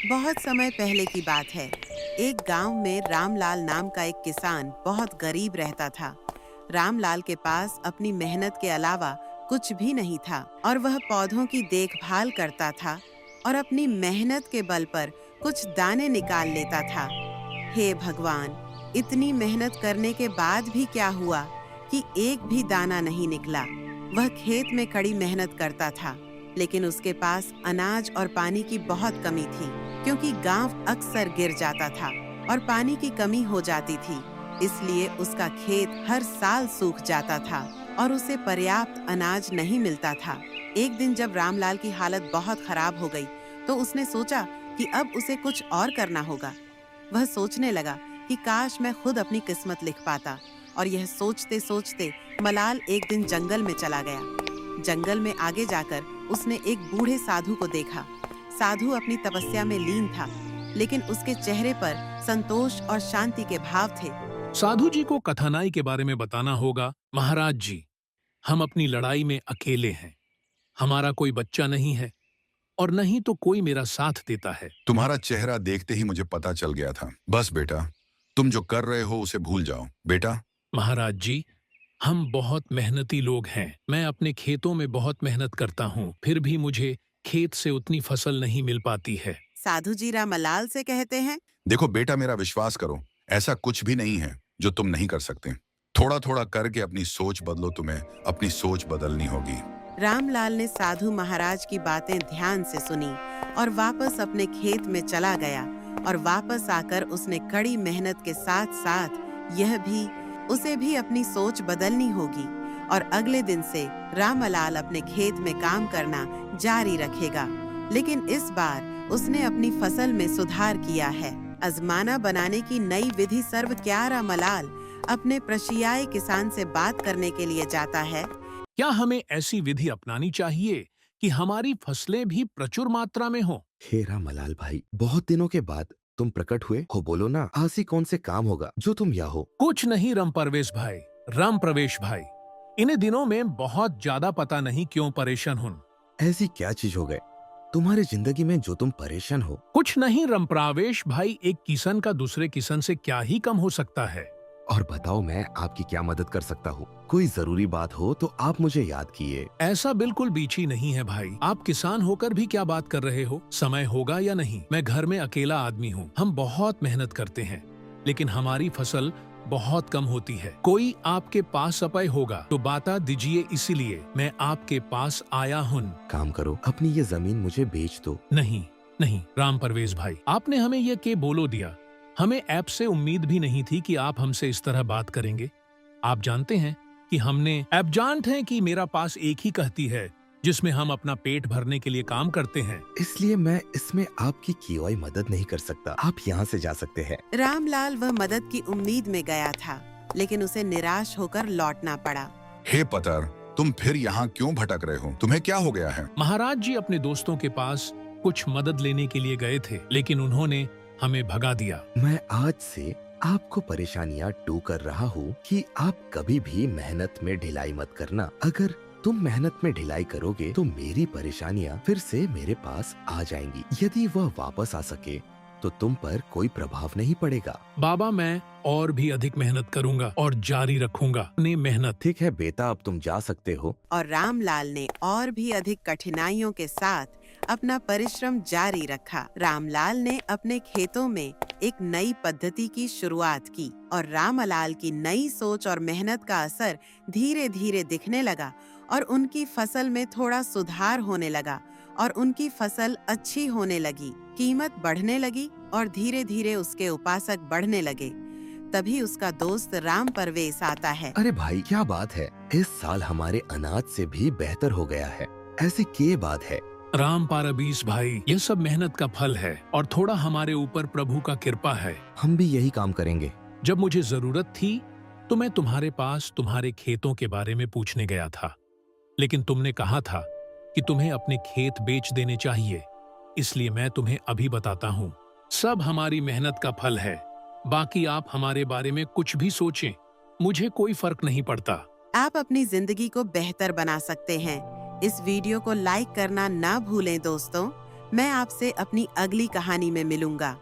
बहुत समय पहले की बात है। एक गांव में रामलाल नाम का एक किसान बहुत गरीब रहता था। रामलाल के पास अपनी मेहनत के अलावा कुछ भी नहीं था और वह पौधों की देखभाल करता था और अपनी मेहनत के बल पर कुछ दाने निकाल लेता था। हे भगवान! इतनी मेहनत करने के बाद भी क्या हुआ कि एक भी दाना नहीं निकला। वह खेत में कड़ी मेहनत करता था, लेकिन उसके पास अनाज और पानी की बहुत कमी थी, क्योंकि गांव अक्सर गिर जाता था और पानी की कमी हो जाती थी। इसलिए उसका खेत हर साल सूख जाता था और उसे पर्याप्त अनाज नहीं मिलता था। एक दिन जब रामलाल की हालत बहुत खराब हो गई, तो उसने सोचा कि अब उसे कुछ और करना होगा। वह सोचने लगा कि काश मैं खुद अपनी किस्मत लिख पाता, और यह सोचते सोचते मलाल एक दिन जंगल में चला गया। जंगल में आगे जाकर उसने एक बूढ़े साधु को देखा। साधु अपनी तपस्या में लीन था, लेकिन उसके चेहरे पर संतोष और शांति के भाव थे। साधु जी को कथानाई के बारे में बताना होगा। महाराज जी, हम अपनी लड़ाई में अकेले हैं। हमारा कोई बच्चा नहीं है और नहीं तो कोई मेरा साथ देता है। तुम्हारा चेहरा देखते ही मुझे पता चल गया था। बस बेटा, तुम जो कर रहे हो उसे भूल जाओ। बेटा, महाराज जी, हम बहुत मेहनती लोग हैं। मैं अपने खेतों में बहुत मेहनत करता हूँ, फिर भी मुझे खेत से उतनी फसल नहीं मिल पाती है। साधु जी रामलाल से कहते हैं, देखो बेटा, मेरा विश्वास करो, ऐसा कुछ भी नहीं है जो तुम नहीं कर सकते। थोड़ा थोड़ा करके अपनी सोच बदलो, तुम्हें अपनी सोच बदलनी होगी। रामलाल ने साधु महाराज की बातें ध्यान से सुनी और वापस अपने खेत में चला गया। और वापस आकर उसने कड़ी मेहनत के साथ साथ उसे भी अपनी सोच बदलनी होगी, और अगले दिन से रामलाल अपने खेत में काम करना जारी रखेगा। लेकिन इस बार उसने अपनी फसल में सुधार किया है। अजमाना बनाने की नई विधि सर्व क्या रामलाल अपने प्रशियाई किसान से बात करने के लिए जाता है। क्या हमें ऐसी विधि अपनानी चाहिए कि हमारी फसलें भी प्रचुर मात्रा में हो? हे रामलाल भाई, बहुत दिनों के बाद तुम प्रकट हुए हो। बोलो ना, ऐसी कौन से काम होगा जो तुम यहाँ हो। कुछ नहीं राम प्रवेश भाई, इन्हें दिनों में बहुत ज्यादा पता नहीं क्यों परेशान हूँ। ऐसी क्या चीज हो गए तुम्हारी जिंदगी में जो तुम परेशान हो। कुछ नहीं रमप्रावेश भाई, एक किसान का दूसरे किसान से क्या ही कम हो सकता है। और बताओ, मैं आपकी क्या मदद कर सकता हूँ। कोई जरूरी बात हो तो आप मुझे याद किए। ऐसा बिल्कुल बीच ही नहीं है भाई। आप किसान होकर भी क्या बात कर रहे हो? समय होगा या नहीं? मैं घर में अकेला आदमी हूँ। हम बहुत मेहनत करते हैं, लेकिन हमारी फसल बहुत कम होती है। कोई आपके पास सपय होगा तो बता दीजिए, इसीलिए मैं आपके पास आया हूँ। काम करो, अपनी ये जमीन मुझे बेच दो। नहीं नहीं राम परवेश भाई, आपने हमें ये के बोलो दिया। हमें ऐप से उम्मीद भी नहीं थी कि आप हमसे इस तरह बात करेंगे। आप जानते हैं कि हमने ऐप जानते हैं कि मेरा पास एक ही कहती है जिसमें हम अपना पेट भरने के लिए काम करते हैं। इसलिए मैं इसमें आपकी की हुई मदद नहीं कर सकता। आप यहाँ से जा सकते हैं। रामलाल वह मदद की उम्मीद में गया था, लेकिन उसे निराश होकर लौटना पड़ा। हे पतर, तुम फिर यहाँ क्यों भटक रहे हो? तुम्हें क्या हो गया है? महाराज जी अपने दोस्तों के पास कुछ मदद लेने के लिए गए थे, लेकिन उन्होंने हमें भगा दिया। मैं आज से आपको परेशानियां टू कर रहा हूँ कि आप कभी भी मेहनत में ढिलाई मत करना। अगर तुम मेहनत में ढिलाई करोगे तो मेरी परेशानियां फिर से मेरे पास आ जाएंगी। यदि वह वापस आ सके तो तुम पर कोई प्रभाव नहीं पड़ेगा। बाबा, मैं और भी अधिक मेहनत करूंगा और जारी रखूंगा अपनी मेहनत। ठीक है बेटा, अब तुम जा सकते हो। और रामलाल ने और भी अधिक कठिनाइयों के साथ अपना परिश्रम जारी रखा। रामलाल ने अपने खेतों में एक नई पद्धति की शुरुआत की, और रामलाल की नई सोच और मेहनत का असर धीरे धीरे दिखने लगा, और उनकी फसल में थोड़ा सुधार होने लगा, और उनकी फसल अच्छी होने लगी, कीमत बढ़ने लगी, और धीरे धीरे उसके उपासक बढ़ने लगे। तभी उसका दोस्त राम परवेश आता है। अरे भाई, क्या बात है, इस साल हमारे अनाज से भी बेहतर हो गया है। ऐसी क्या बात है? राम पारबीस भाई, ये सब मेहनत का फल है और थोड़ा हमारे ऊपर प्रभु का कृपा है। हम भी यही काम करेंगे। जब मुझे जरूरत थी तो मैं तुम्हारे पास तुम्हारे खेतों के बारे में पूछने गया था, लेकिन तुमने कहा था कि तुम्हें अपने खेत बेच देने चाहिए। इसलिए मैं तुम्हें अभी बताता हूँ, सब हमारी मेहनत का फल है। बाकी आप हमारे बारे में कुछ भी सोचें, मुझे कोई फर्क नहीं पड़ता। आप अपनी जिंदगी को बेहतर बना सकते हैं। इस वीडियो को लाइक करना ना भूलें दोस्तों। मैं आपसे अपनी अगली कहानी में मिलूंगा।